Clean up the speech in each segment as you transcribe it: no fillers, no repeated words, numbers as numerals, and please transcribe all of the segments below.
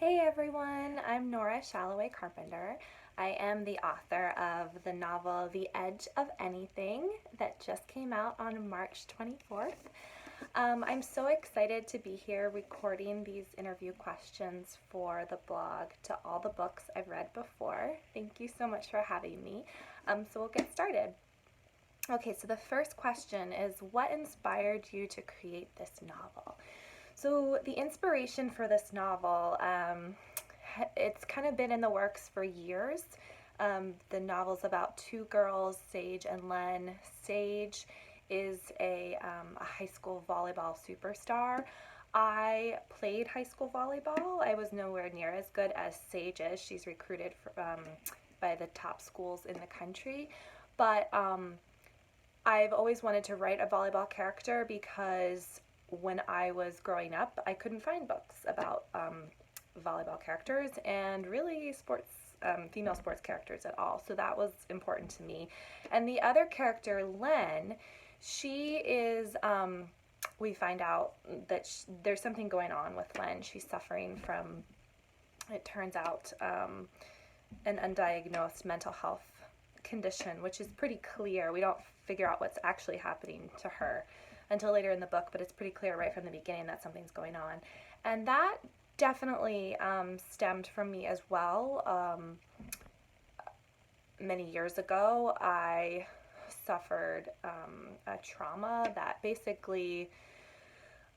Hey everyone, I'm Nora Shalaway Carpenter. I am the author of the novel The Edge of Anything that just came out on March 24th. I'm so excited to be here recording these interview questions for the blog to all the books I've read before. Thank you so much for having me. So we'll get started. Okay, so the first question is, what inspired you to create this novel? So the inspiration for this novel, it's kind of been in the works for years. The novel's about two girls, Sage and Len. Sage is a high school volleyball superstar. I played high school volleyball. I was nowhere near as good as Sage is. She's recruited by the top schools in the country. But I've always wanted to write a volleyball character because when I was growing up, I couldn't find books about volleyball characters and really female sports characters at all. So that was important to me. And the other character, Len, she is, we find out that there's something going on with Len. She's suffering from, it turns out, an undiagnosed mental health condition, which is pretty clear. We don't figure out what's actually happening to her until later in the book, but it's pretty clear right from the beginning that something's going on. And that definitely stemmed from me as well. Many years ago, I suffered a trauma that basically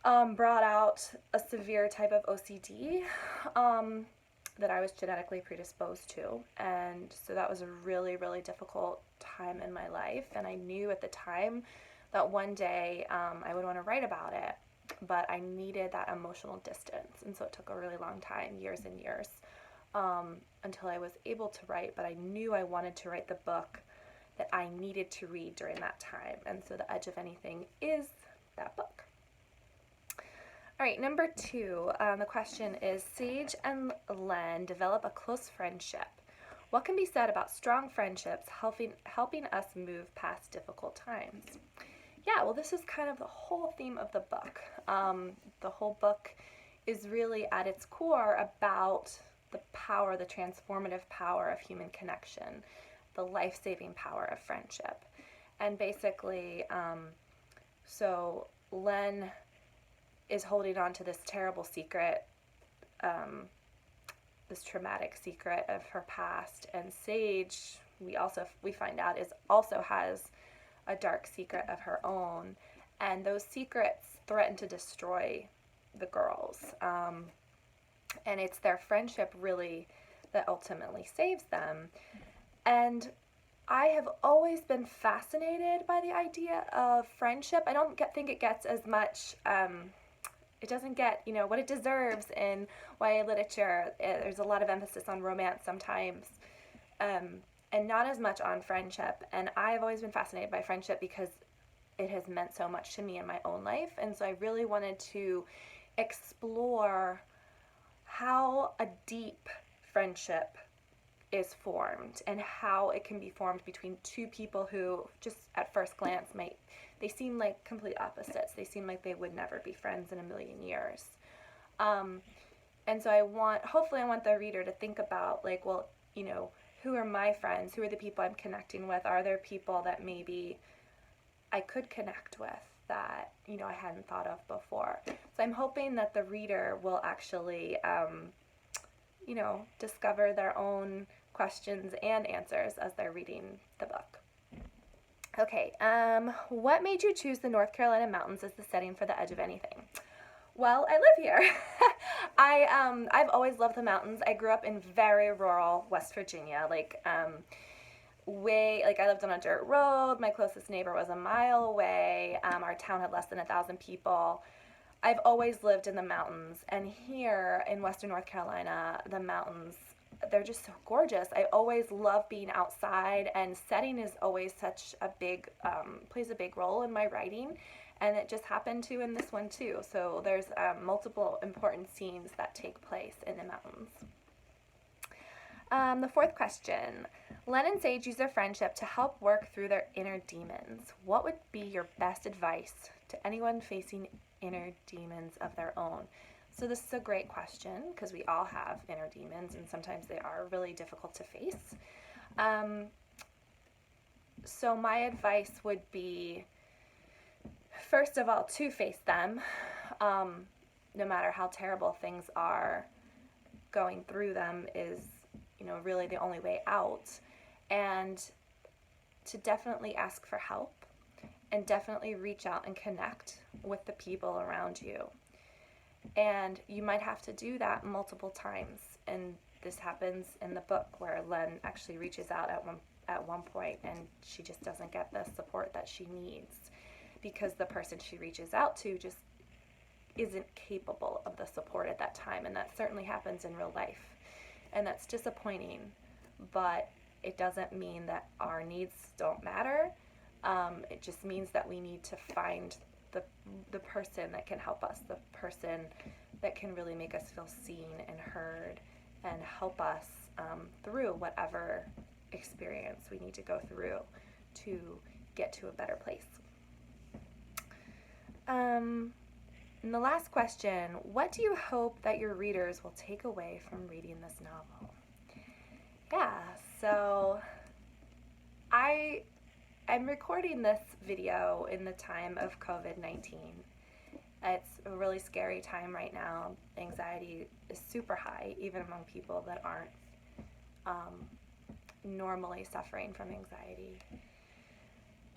brought out a severe type of OCD that I was genetically predisposed to. And so that was a really, really difficult time in my life. And I knew at the time that one day I would want to write about it, but I needed that emotional distance. And so it took a really long time, years and years, until I was able to write. But I knew I wanted to write the book that I needed to read during that time. And so The Edge of Anything is that book. All right, number 2, the question is, Sage and Len develop a close friendship. What can be said about strong friendships helping us move past difficult times? Yeah, well, this is kind of the whole theme of the book. The whole book is really at its core about the power, the transformative power of human connection, the life-saving power of friendship. And basically, so Len is holding on to this terrible secret, this traumatic secret of her past, and Sage, we find out, also has a dark secret of her own, and those secrets threaten to destroy the girls, and it's their friendship really that ultimately saves them. And I have always been fascinated by the idea of friendship. I don't think it gets as much it doesn't get, what it deserves in YA literature. There's a lot of emphasis on romance sometimes, and not as much on friendship. And I've always been fascinated by friendship because it has meant so much to me in my own life. And so I really wanted to explore how a deep friendship is formed and how it can be formed between two people who just at first glance they seem like complete opposites. They seem like they would never be friends in a million years. And so hopefully I want the reader to think about, who are my friends? Who are the people I'm connecting with? Are there people that maybe I could connect with that, I hadn't thought of before? So I'm hoping that the reader will actually, discover their own questions and answers as they're reading the book. Okay, what made you choose the North Carolina mountains as the setting for The Edge of Anything? Well, I live here. I've always loved the mountains. I grew up in very rural West Virginia, I lived on a dirt road. My closest neighbor was a mile away. Our town had less than 1,000 people. I've always lived in the mountains, and here in Western North Carolina, the mountains, they're just so gorgeous. I always love being outside, and setting is always plays a big role in my writing, and it just happened to in this one too. So there's multiple important scenes that take place in the mountains. The fourth question, Len and Sage use their friendship to help work through their inner demons. What would be your best advice to anyone facing inner demons of their own? So this is a great question because we all have inner demons and sometimes they are really difficult to face. So my advice would be, first of all, to face them, no matter how terrible things are. Going through them is, really the only way out. And to definitely ask for help and definitely reach out and connect with the people around you. And you might have to do that multiple times. And this happens in the book where Len actually reaches out at one point and she just doesn't get the support that she needs because the person she reaches out to just isn't capable of the support at that time. And that certainly happens in real life. And that's disappointing, but it doesn't mean that our needs don't matter. It just means that we need to find the person that can help us, the person that can really make us feel seen and heard and help us through whatever experience we need to go through to get to a better place. And the last question, what do you hope that your readers will take away from reading this novel? Yeah, so I'm recording this video in the time of COVID-19. It's a really scary time right now. Anxiety is super high, even among people that aren't normally suffering from anxiety.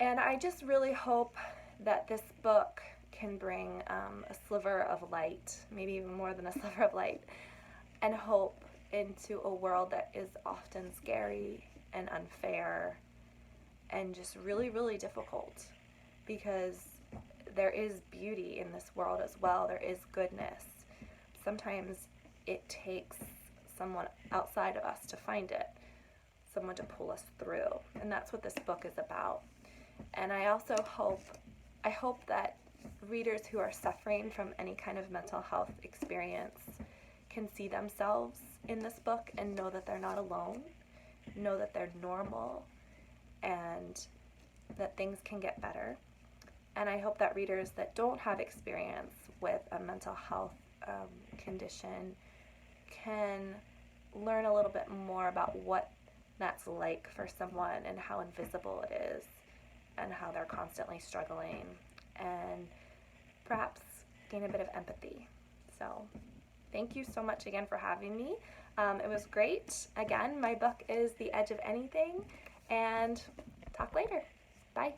And I just really hope that this book can bring a sliver of light, maybe even more than a sliver of light, and hope into a world that is often scary and unfair and just really, really difficult, because there is beauty in this world as well. There is goodness. Sometimes it takes someone outside of us to find it, someone to pull us through, and that's what this book is about. And I also hope that readers who are suffering from any kind of mental health experience can see themselves in this book and know that they're not alone, know that they're normal, and that things can get better. And I hope that readers that don't have experience with a mental health condition can learn a little bit more about what that's like for someone and how invisible it is and how they're constantly struggling, and perhaps gain a bit of empathy. So thank you so much again for having me. It was great. Again, my book is The Edge of Anything, and talk later. Bye.